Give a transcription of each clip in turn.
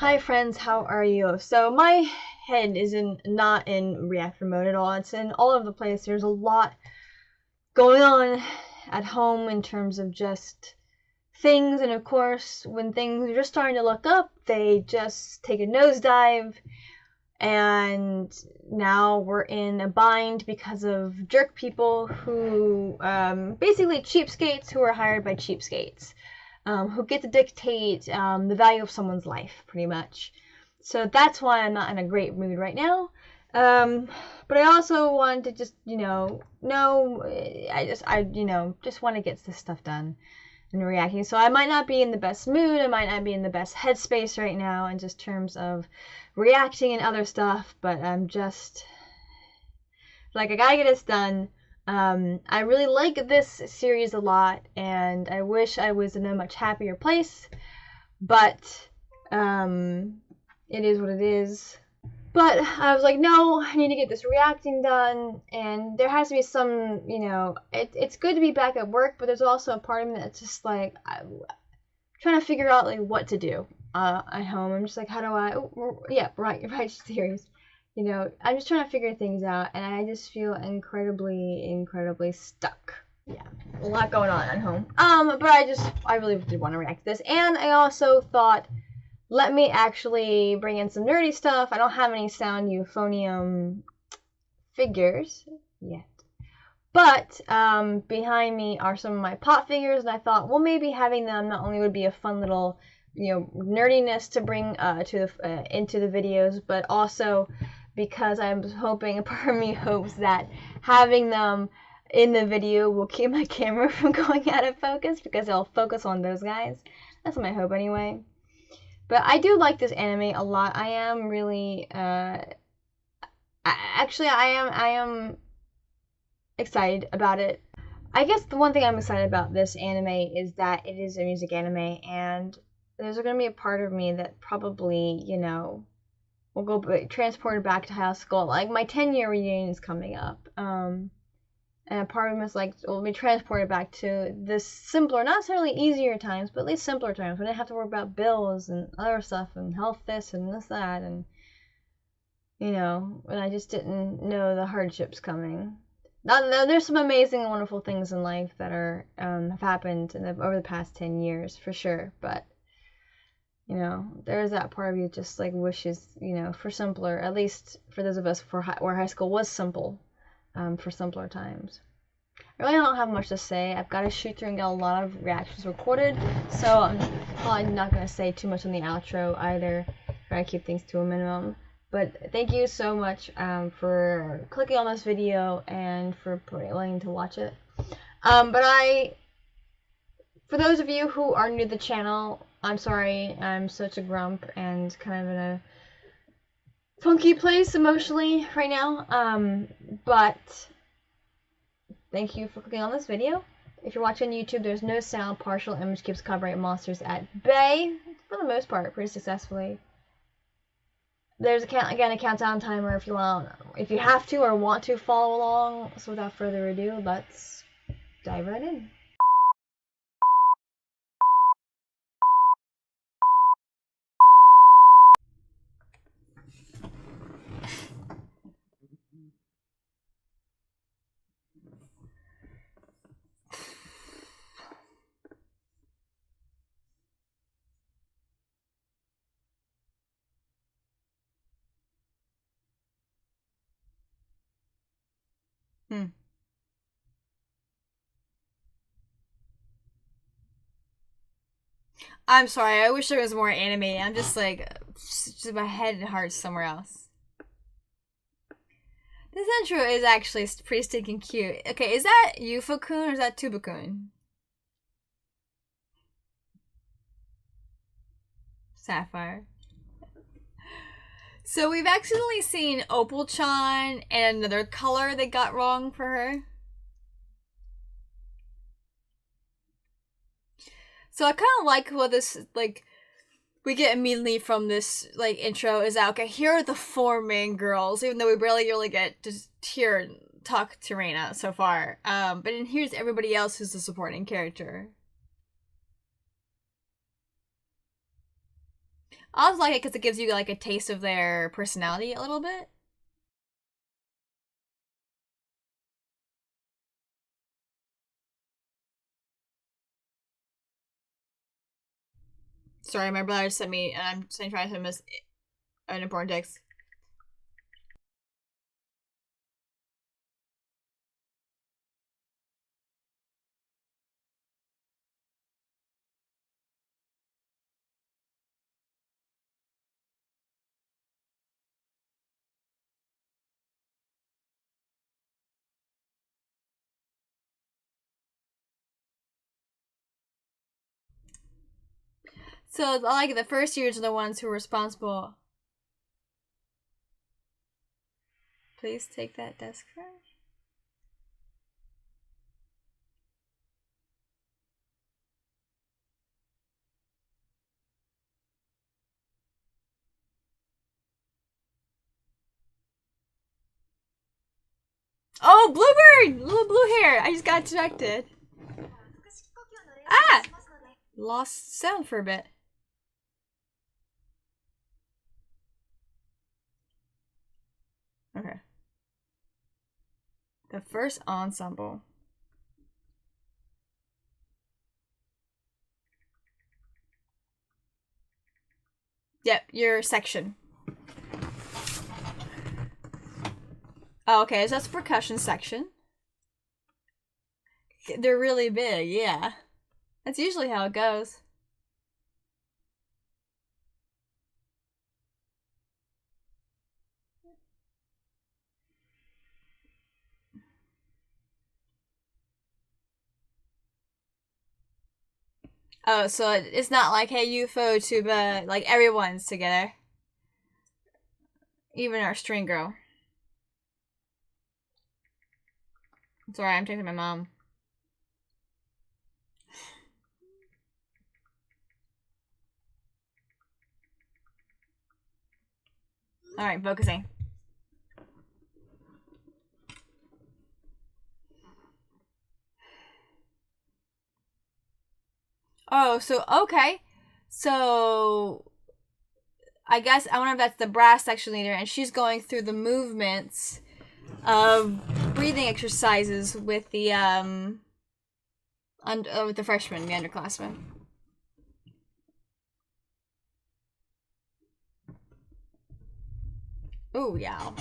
Hi friends, how are you? So my head is not in reactor mode at all. It's in all over the place. There's a lot going on at home in terms of just things, and of course when things are just starting to look up, they just take a nosedive, and now we're in a bind because of jerk people who basically cheapskates who are hired by cheapskates. Who get to dictate the value of someone's life, pretty much. So that's why I'm not in a great mood right now. But I also wanted to just, just want to get this stuff done and reacting. So I might not be in the best mood. I might not be in the best headspace right now in just terms of reacting and other stuff. But I'm just like, I gotta get this done. I really like this series a lot, and I wish I was in a much happier place, but it is what it is. But I was like, no, I need to get this reacting done, and there has to be some, it's good to be back at work, but there's also a part of me that's just like, I'm trying to figure out like what to do at home. I'm just like, how do I, right, serious. I'm just trying to figure things out, and I just feel incredibly stuck. Yeah, a lot going on at home. But I really did want to react to this, and I also thought, let me actually bring in some nerdy stuff. I don't have any sound euphonium figures yet, but behind me are some of my pop figures, and I thought, well, maybe having them not only would be a fun little, nerdiness to bring into the videos, but also because I'm hoping, a part of me hopes that having them in the video will keep my camera from going out of focus, because it'll focus on those guys. That's my hope anyway. But I do like this anime a lot. I am really, I am excited about it. I guess the one thing I'm excited about this anime is that it is a music anime, and there's going to be a part of me that probably, will go transported back to high school. Like, my 10-year reunion is coming up. And a part of me is like, will be transported back to this simpler, not necessarily easier times, but at least simpler times, when I didn't have to worry about bills and other stuff and health this and this that, and when I just didn't know the hardships coming. Now, there's some amazing and wonderful things in life that are have happened over the past 10 years for sure, but there's that part of you just like wishes, for simpler, at least for those of us where high school was simple, for simpler times. I really don't have much to say. I've got to shoot through and get a lot of reactions recorded, so I'm probably not going to say too much on the outro either. Try to keep things to a minimum. But thank you so much for clicking on this video and for willing to watch it. For those of you who are new to the channel, I'm sorry, I'm such a grump and kind of in a funky place emotionally right now, but thank you for clicking on this video. If you're watching on YouTube, there's no sound, partial image keeps copyright monsters at bay, for the most part, pretty successfully. There's a countdown timer if you have to or want to follow along. So without further ado, let's dive right in. I'm sorry, I wish there was more anime. I'm just like, just my head and heart's somewhere else. This intro is actually pretty stinking cute. Okay, is that Yufa-kun or is that Tuba-kun? Sapphire. So we've accidentally seen Opal-chan and another color they got wrong for her. So I kind of like what this, like, we get immediately from this, like, intro is that, okay, here are the 4 main girls, even though we barely really get to hear and talk to Reina so far. But then here's everybody else who's the supporting character. I also like it because it gives you like a taste of their personality a little bit. Sorry, my brother sent me, and I'm trying to send him an important text. So I like the first years are the ones who are responsible. Please take that desk trash. Oh, Bluebird! Little blue hair. I just got distracted. Ah! Lost sound for a bit. Okay. The first ensemble. Yep, your section. Oh, okay, so that's the percussion section. They're really big, yeah. That's usually how it goes. Oh, so it's not like, hey, UFO, tuba, like everyone's together. Even our string girl. Sorry, I'm taking my mom. Alright, focusing. Oh, so, okay. So, I guess, I wonder if that's the brass section leader, and she's going through the movements of breathing exercises with the, with the freshmen, the underclassmen. Oh, yeah.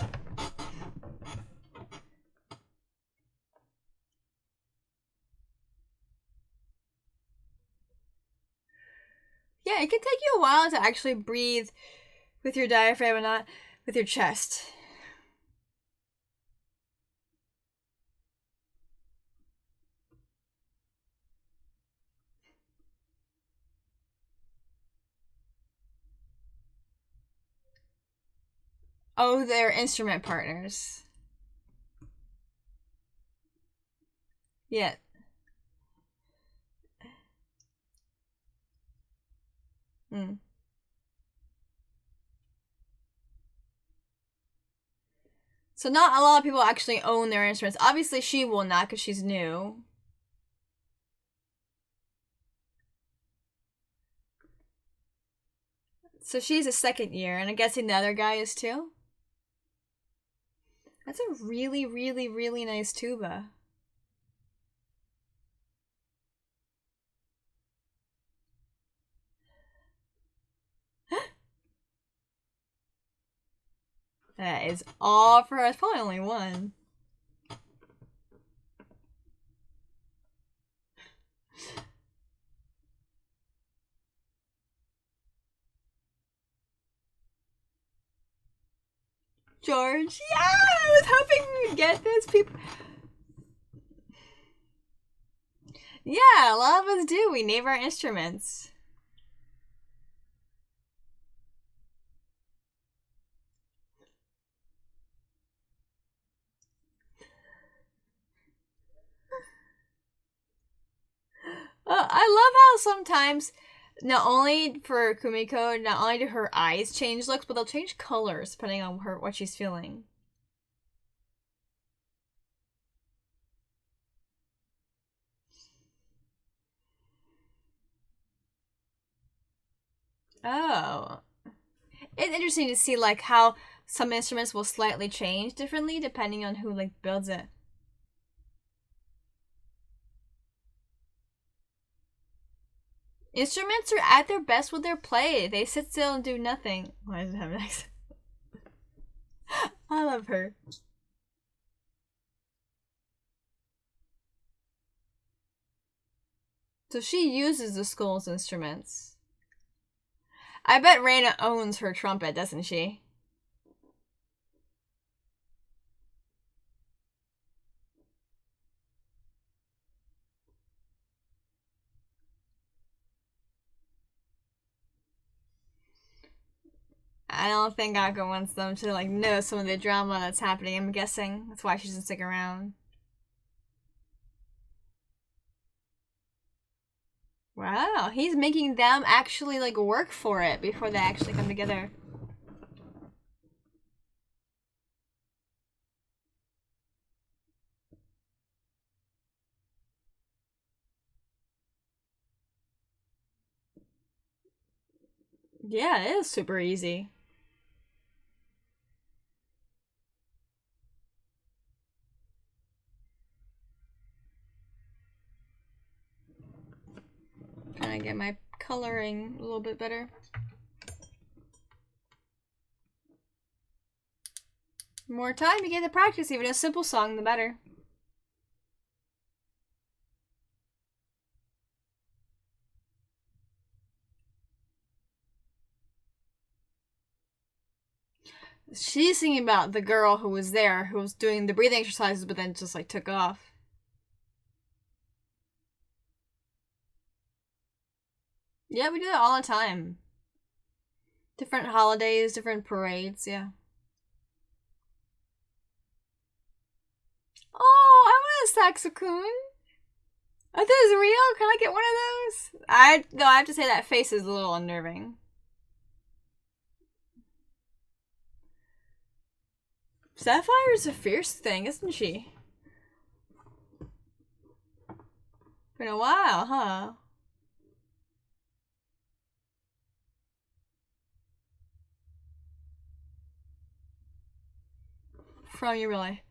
Yeah, it can take you a while to actually breathe with your diaphragm and not with your chest. Oh, they're instrument partners. Yeah. Mm. So not a lot of people actually own their instruments. Obviously, she will not because she's new. So she's a second year, and I'm guessing the other guy is too. That's a really, really, really nice tuba. That is all for us. Probably only one. George, yeah, I was hoping we would get this. People, yeah, a lot of us do. We name our instruments. I love how sometimes, not only for Kumiko, not only do her eyes change looks, but they'll change colors depending on what she's feeling. Oh. It's interesting to see like how some instruments will slightly change differently depending on who like builds it. Instruments are at their best with their play. They sit still and do nothing. Why does it have an accent? I love her. So she uses the skull's instruments. I bet Raina owns her trumpet, doesn't she? I don't think Akka wants them to like know some of the drama that's happening. I'm guessing that's why she doesn't stick around. Wow, he's making them actually like work for it before they actually come together. Yeah, it is super easy. Trying to get my coloring a little bit better. The more time you get to practice, even a simple song, the better. She's thinking about the girl who was there, who was doing the breathing exercises, but then just like took off. Yeah, we do that all the time. Different holidays, different parades, yeah. Oh, I want a saxophone. Are those real? Can I get one of those? I have to say that face is a little unnerving. Sapphire's a fierce thing, isn't she? Been a while, huh? From you, really.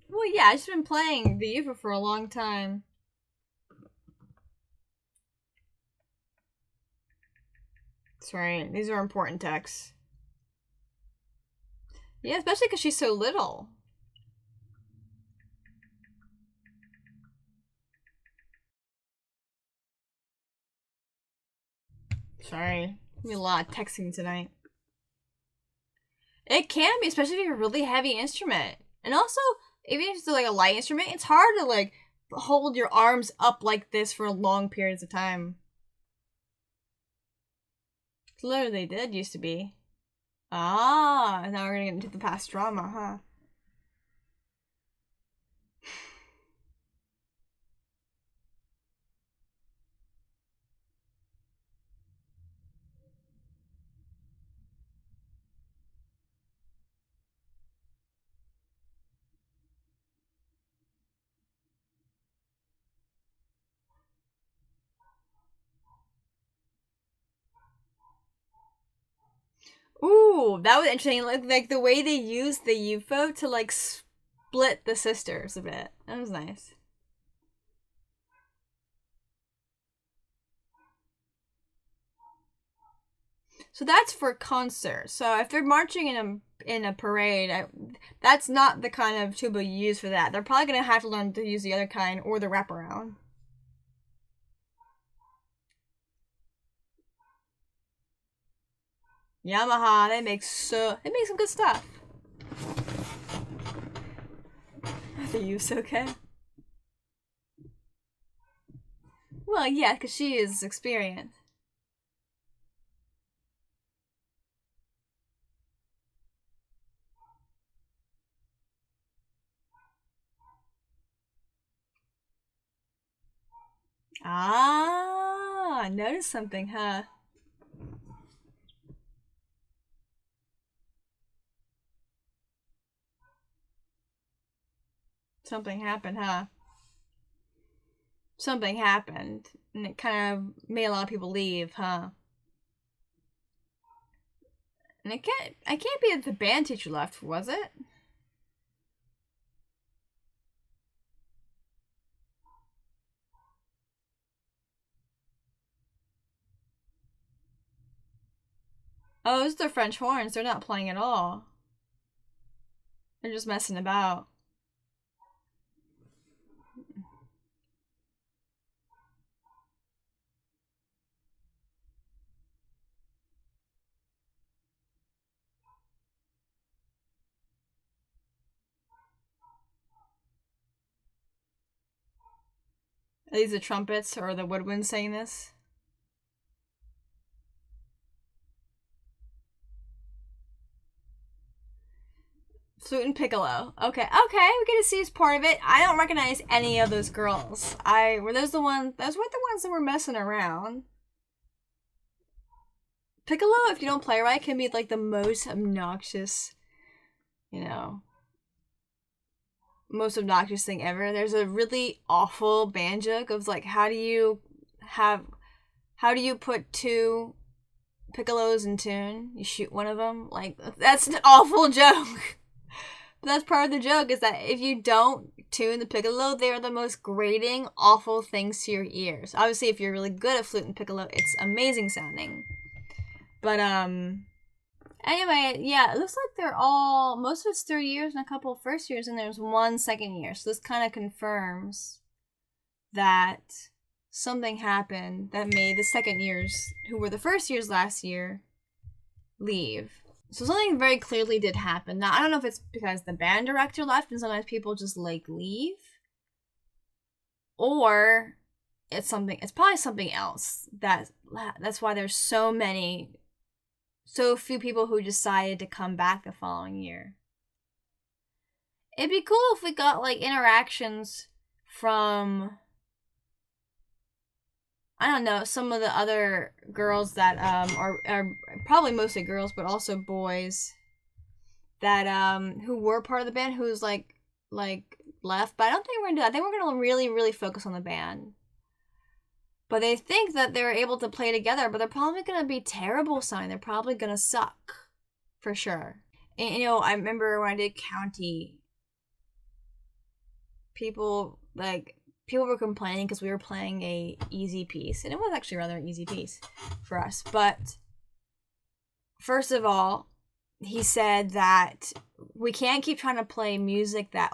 Well, yeah, I've just been playing the UFO for a long time. That's right. These are important texts. Yeah, especially because she's so little. Sorry. We a lot of texting tonight. It can be, especially if you have a really heavy instrument. And also, even if it's like a light instrument, it's hard to like hold your arms up like this for long periods of time. Literally did used to be. Ah, now we're gonna get into the past drama, huh? Ooh, that was interesting. Like the way they used the UFO to like split the sisters a bit. That was nice. So that's for concerts. So if they're marching in a parade, that's not the kind of tuba you use for that. They're probably gonna have to learn to use the other kind or the wraparound. Yamaha, they make some good stuff. The use okay. Well, yeah, because she is experienced. Ah, notice something, huh? Something happened, huh? something happened, and it kind of made a lot of people leave, huh? And I can't be that the band teacher left, was it? Oh, those are the French horns. They're not playing at all. They're just messing about. Are these the trumpets or the woodwinds saying this? Flute and piccolo. Okay, we get to see as part of it. I don't recognize any of those girls. Were those the ones? Those weren't the ones that were messing around. Piccolo, if you don't play right, can be like the most obnoxious, most obnoxious thing ever. There's a really awful band joke of like, how do you put two piccolos in tune? You shoot one of them. Like, that's an awful joke. But that's part of the joke, is that if you don't tune the piccolo, they're the most grating, awful things to your ears. Obviously, if you're really good at flute and piccolo, it's amazing sounding. But anyway, yeah, it looks like they're all, most of it's 3 years and a couple of first years, and there's 1 second year. So this kind of confirms that something happened that made the second years, who were the first years last year, leave. So something very clearly did happen. Now, I don't know if it's because the band director left and sometimes people just like leave, or it's probably something else. That's why there's so few people who decided to come back the following year. It'd be cool if we got like interactions from, I don't know, some of the other girls that are probably mostly girls, but also boys that who were part of the band who's like left. But I don't think we're gonna do that. I think we're gonna really, really focus on the band. But they think that they're able to play together, but they're probably gonna be terrible sounding. They're probably gonna suck, for sure. And I remember when I did county, people were complaining because we were playing a easy piece, and it was actually a rather easy piece for us. But first of all, he said that we can't keep trying to play music that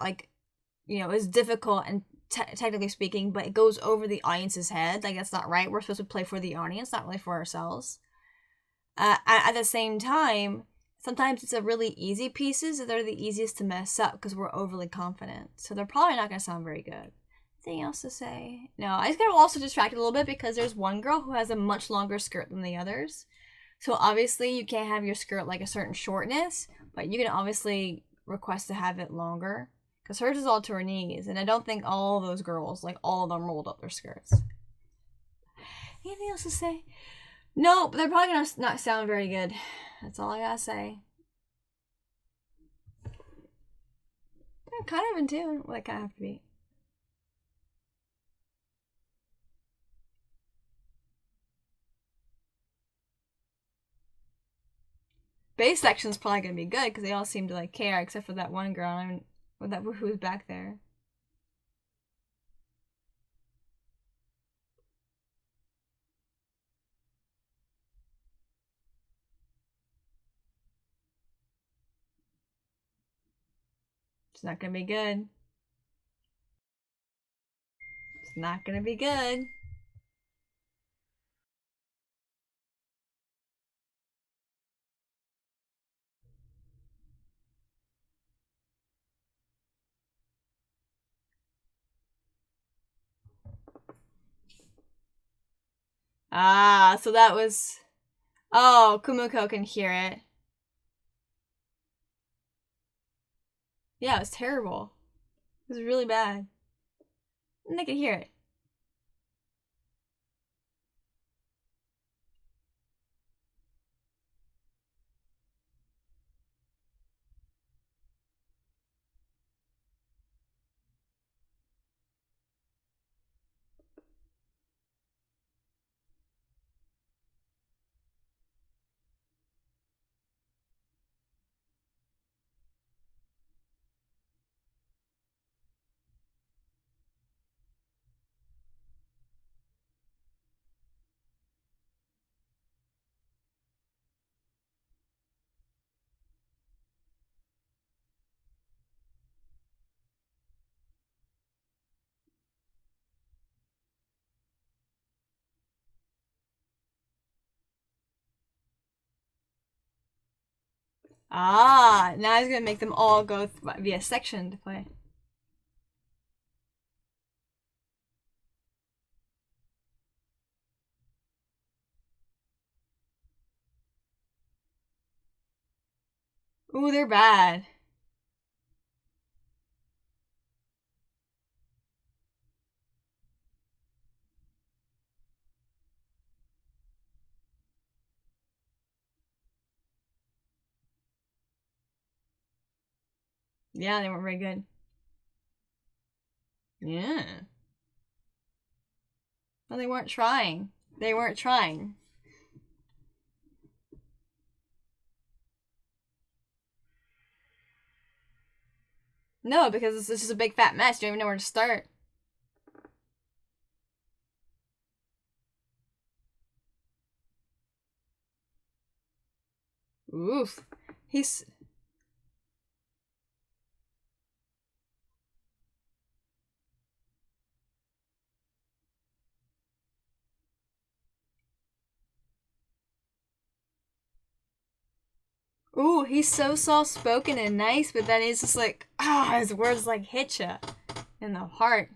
is difficult and technically speaking, but it goes over the audience's head. Like, that's not right. We're supposed to play for the audience, not really for ourselves. At the same time, sometimes it's a really easy pieces that are the easiest to mess up because we're overly confident. So they're probably not going to sound very good. Anything else to say? No, I just got also distracted a little bit because there's one girl who has a much longer skirt than the others. So obviously you can't have your skirt like a certain shortness, but you can obviously request to have it longer because hers is all to her knees, and I don't think all those girls, like all of them, rolled up their skirts. Anything else to say? No, but they're probably gonna not sound very good. That's all I gotta say. They're kind of in tune. Well, they kind of have to be. Bass section's probably gonna be good because they all seem to like care, except for that one girl. I mean, who was back there. It's not gonna be good. It's not gonna be good. Ah, so that was... Oh, Kumiko can hear it. Yeah, it was terrible. It was really bad. And they could hear it. Ah, now he's gonna make them all go via section to play. Ooh, they're bad. Yeah, they weren't very good. Yeah. Well, they weren't trying. They weren't trying. No, because this is a big fat mess. You don't even know where to start. Oof. He's... Ooh, he's so soft-spoken and nice, but then he's just like, his words like hit you in the heart.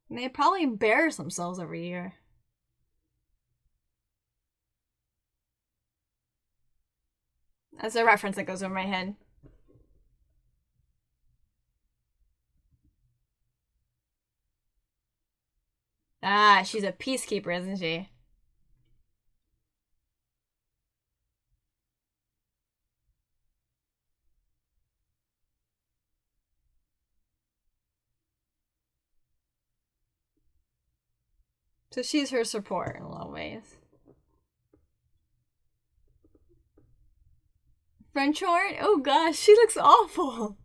And they probably embarrass themselves every year. That's a reference that goes over my head. Ah, she's a peacekeeper, isn't she? So she's her support in a lot of ways. French horn? Oh gosh, she looks awful.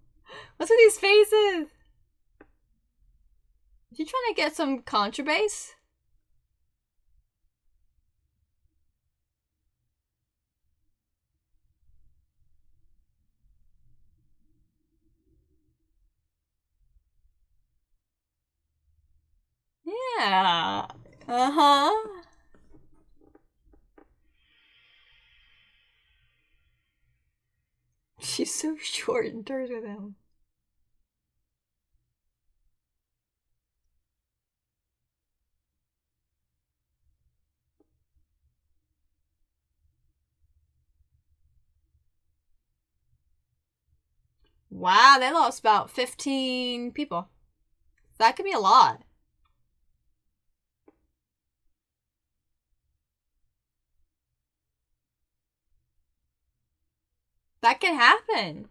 What's with these faces? Is she trying to get some contrabass? Yeah. Uh-huh. She's so short in terms with him. Wow, they lost about 15 people. That could be a lot. That can happen.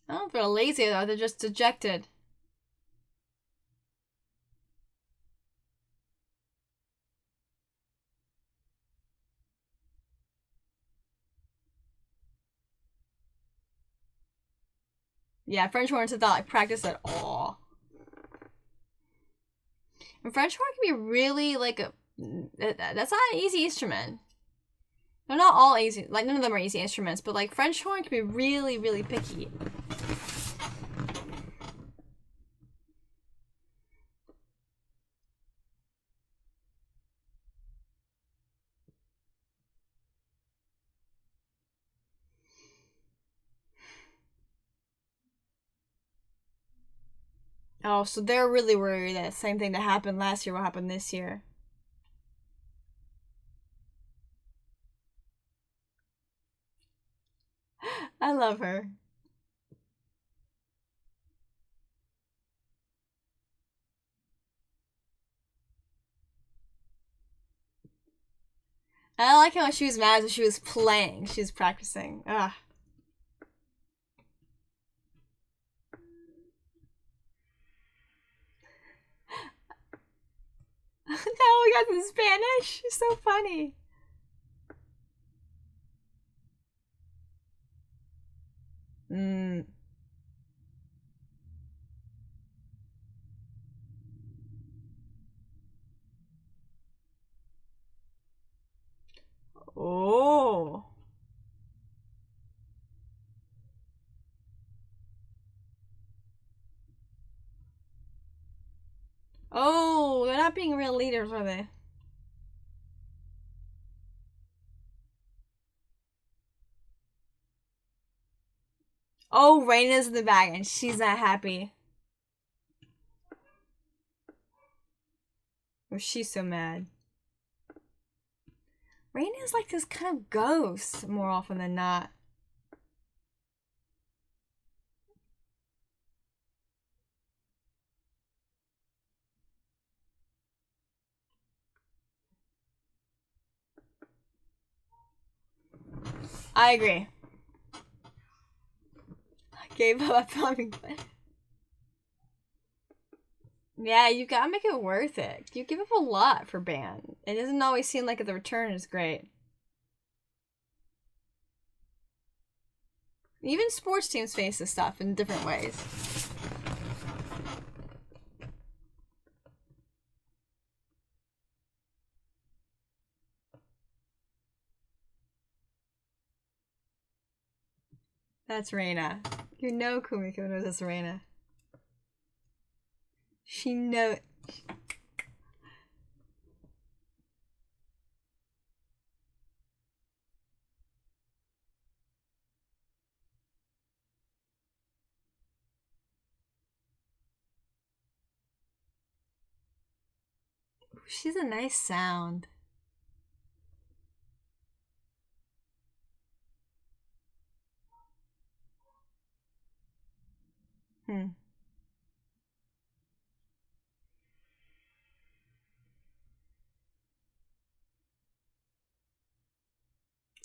I don't know if they're lazy though, they're just dejected. Yeah, French horns have not like practiced at all. And French horn can be really like a... That's not an easy instrument. They're not all easy. Like, none of them are easy instruments, but like French horn can be really, really picky. Oh, so they're really worried that the same thing that happened last year will happen this year. I love her. I like how she was mad as she was playing. She was practicing. Ugh. Now we got some Spanish. It's so funny. Mm. Oh. not being real leaders, are they? Oh, Raina's in the back and she's not happy. Oh, she's so mad. Raina's like this kind of ghost more often than not. I agree. I gave up on Yeah, you gotta make it worth it. You give up a lot for band. It doesn't always seem like the return is great. Even sports teams face this stuff in different ways. That's Reina. You know Kumiko knows that's Reina. She knows. She's a nice sound.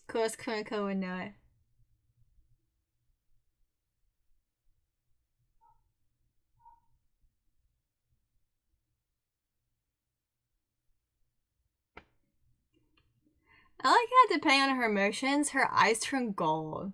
Of course, Kumiko would know it. I like how, depending on her emotions, her eyes turn gold.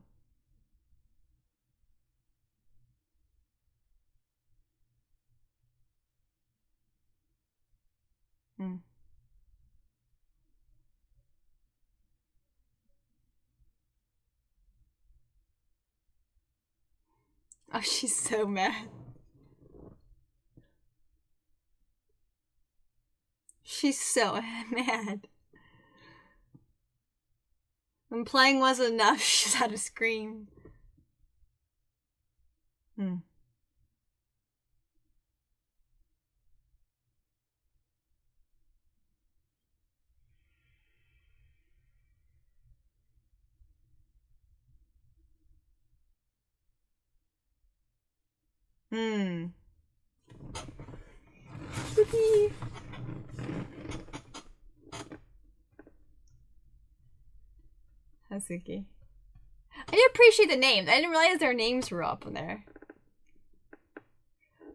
Oh, she's so mad. She's so mad. When playing wasn't enough, she's had to scream. Hazuki. I do appreciate the names. I didn't realize their names were up in there.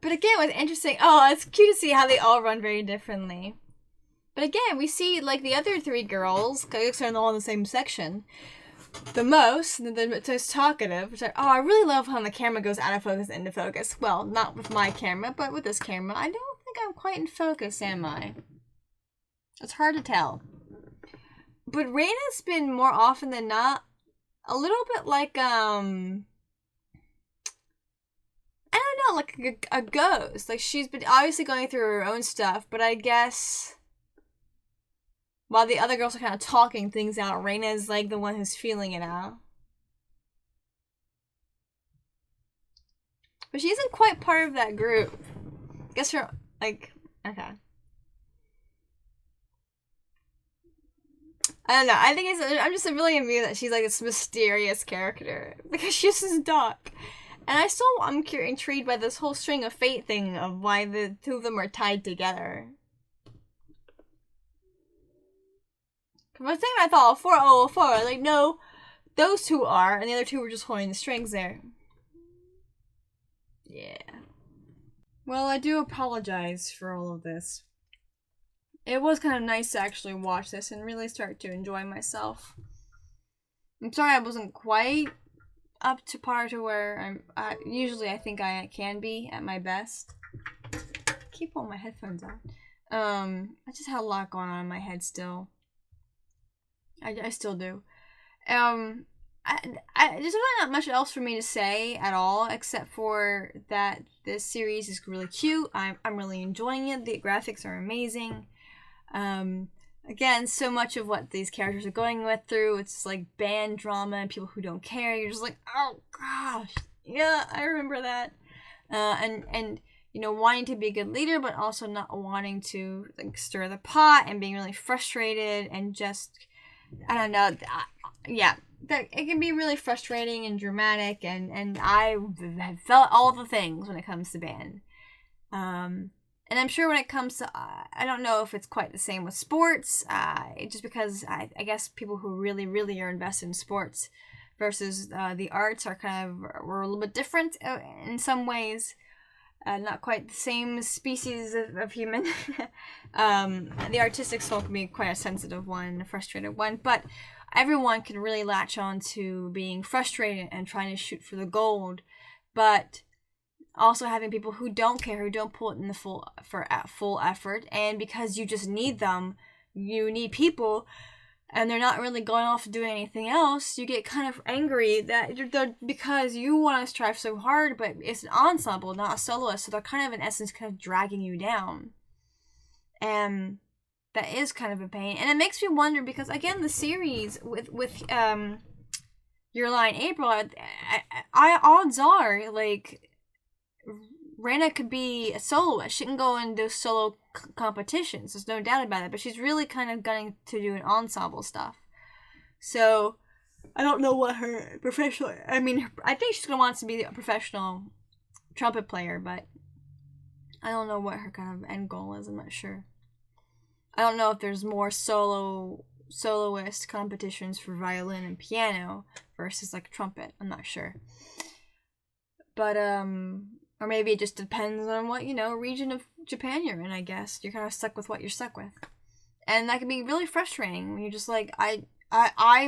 But again, it was interesting. Oh, it's cute to see how they all run very differently. But again, we see like the other three girls, because they're all in the same section, the most talkative, which I really love how the camera goes out of focus into focus. Well, not with my camera, but with this camera. I don't think I'm quite in focus, am I? It's hard to tell. But Reina's been more often than not a little bit like I don't know, like a ghost. Like she's been obviously going through her own stuff, but I guess while the other girls are kind of talking things out, Reina's like the one who's feeling it out. But she isn't quite part of that group. I guess her, like, okay. I don't know. I think I'm just really amused that she's like this mysterious character because she's this dark. And I'm intrigued by this whole string of fate thing of why the two of them are tied together. For a second I thought 404, like no, those two are, and the other two were just holding the strings there. Yeah. Well, I do apologize for all of this. It was kind of nice to actually watch this and really start to enjoy myself. I'm sorry I wasn't quite up to par to where usually I think I can be at my best. I keep pulling my headphones out. I just had a lot going on in my head still. I still do. there's really not much else for me to say at all, except for that this series is really cute. I'm really enjoying it. The graphics are amazing. Again, so much of what these characters are going through, it's like band drama and people who don't care. You're just like, oh gosh, yeah, I remember that. And you know, wanting to be a good leader, but also not wanting to like stir the pot and being really frustrated and just, I don't know, yeah. That it can be really frustrating and dramatic, and I have felt all the things when it comes to band. And I'm sure when it comes to, I don't know if it's quite the same with sports, just because I guess people who really, really are invested in sports versus the arts are kind of, we're a little bit different in some ways. Not quite the same species of human. The artistic soul can be quite a sensitive one, a frustrated one, but everyone can really latch on to being frustrated and trying to shoot for the gold, but also having people who don't care, who don't pull it in the full effort, and because you just need them, you need people, and they're not really going off doing anything else, you get kind of angry that because you want to strive so hard, but it's an ensemble, not a soloist, so they're kind of in essence kind of dragging you down, and that is kind of a pain. And it makes me wonder, because again, the series with Your Lie in April, I odds are like Rana could be a soloist. She can go and do solo competitions. There's no doubt about it. But she's really kind of gunning to do an ensemble stuff. So I don't know what her professional. I mean, I think she's gonna want to be a professional trumpet player, but I don't know what her kind of end goal is. I'm not sure. I don't know if there's more soloist competitions for violin and piano versus like trumpet. I'm not sure. But or maybe it just depends on what, you know, region of Japan you're in, I guess. You're kind of stuck with what you're stuck with. And that can be really frustrating when you're just like, I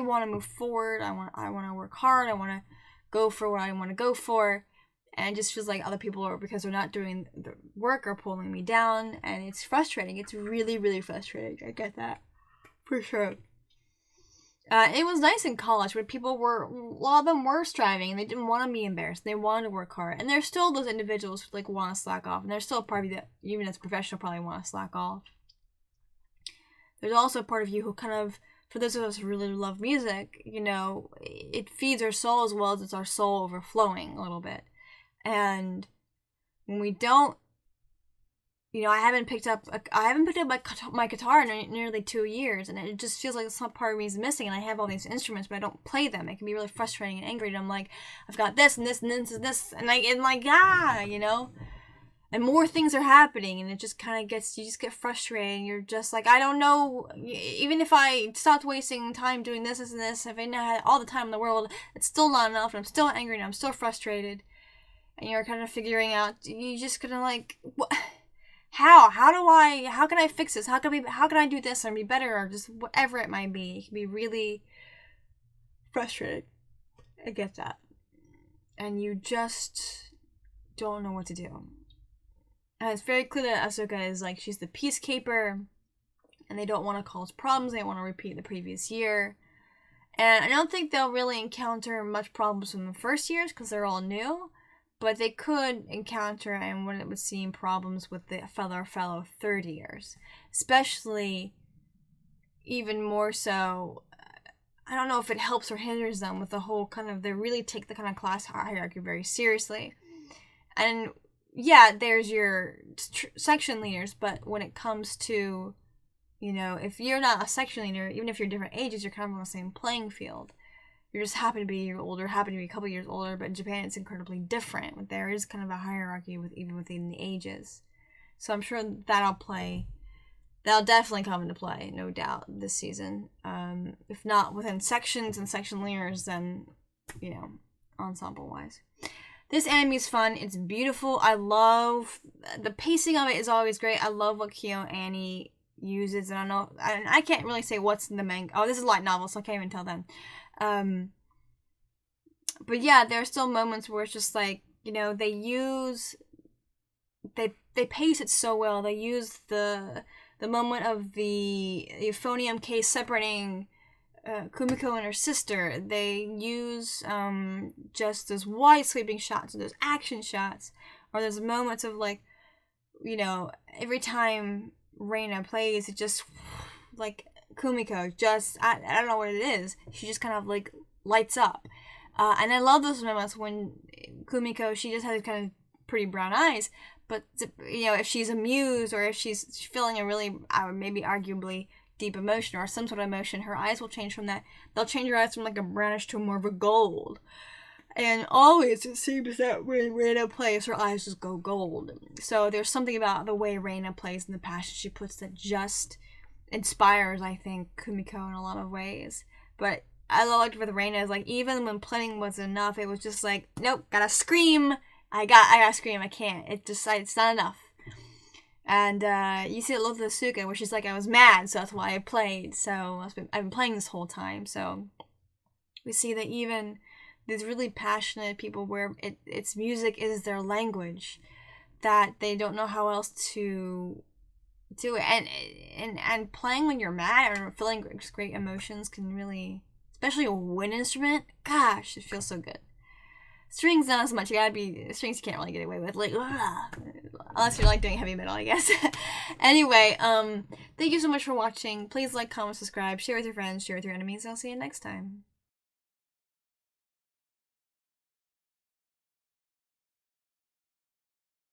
want to move forward. I want to work hard. I want to go for what I want to go for. And it just feels like other people are, because they're not doing the work, are pulling me down. And it's frustrating. It's really, really frustrating. I get that. For sure. It was nice in college where people were, a lot of them were striving and they didn't want to be embarrassed. They wanted to work hard. And there's still those individuals who like want to slack off. And there's still a part of you that, even as a professional, probably want to slack off. There's also a part of you who kind of, for those of us who really love music, you know, it feeds our soul as well as it's our soul overflowing a little bit. And when we don't, you know, I haven't picked up my guitar in nearly 2 years, and it just feels like some part of me is missing, and I have all these instruments, but I don't play them. It can be really frustrating and angry, and I'm like, I've got this and this and this and this, and you know, and more things are happening, and it just kind of you just get frustrated, and you're just like, I don't know, even if I stopped wasting time doing this and this, if I had all the time in the world, it's still not enough, and I'm still angry, and I'm still frustrated, and you're kind of figuring out, you just kind of like, what? How can I fix this? How can I do this and be better, or just whatever it might be? It can be really frustrating. I get that. And you just don't know what to do. And it's very clear that Asuka is like, she's the peacekeeper, and they don't want to cause problems. They don't want to repeat the previous year. And I don't think they'll really encounter much problems from the first years because they're all new. But they could encounter, and what it would seem, problems with the fellow third years. Especially, even more so, I don't know if it helps or hinders them with the whole kind of, they really take the kind of class hierarchy very seriously. And yeah, there's your section leaders, but when it comes to, you know, if you're not a section leader, even if you're different ages, you're kind of on the same playing field. You just happen to be older, happen to be a couple years older, but in Japan it's incredibly different. There is kind of a hierarchy even within the ages. So I'm sure that'll definitely come into play, no doubt, this season. If not within sections and section leaders, then, you know, ensemble-wise. This anime is fun. It's beautiful. I love, the pacing of it is always great. I love what KyoAni uses, and I can't really say what's in the manga. Oh, this is a light novel, so I can't even tell them. But yeah, there are still moments where it's just like, you know, they pace it so well. They use the moment of the euphonium case separating Kumiko and her sister, they use just those wide sweeping shots and those action shots, or there's moments of like, you know, every time Reina plays, it just like Kumiko just I don't know what it is. She just kind of like lights up, and I love those moments when Kumiko, she just has kind of pretty brown eyes, but you know, if she's amused or if she's feeling a really maybe arguably deep emotion or some sort of emotion, her eyes will change from that. They'll change her eyes from like a brownish to more of a gold. And always it seems that when Reina plays, her eyes just go gold. So there's something about the way Reina plays and the passion she puts that just inspires, I think, Kumiko in a lot of ways. But I liked with Reina is like, even when playing was enough, it was just like, nope, gotta scream. I gotta scream. I can't. It's not enough. And you see it with Asuka, where she's like, I was mad, so that's why I played. So I've been playing this whole time. So we see that even these really passionate people, where it's music is their language, that they don't know how else to do it. And playing when you're mad or feeling just great emotions can really, especially a wind instrument, gosh, it feels so good. Strings, not as much. Strings you can't really get away with, like, unless you're like doing heavy metal, I guess. Anyway, thank you so much for watching. Please like, comment, subscribe, share with your friends, share with your enemies. I'll see you next time.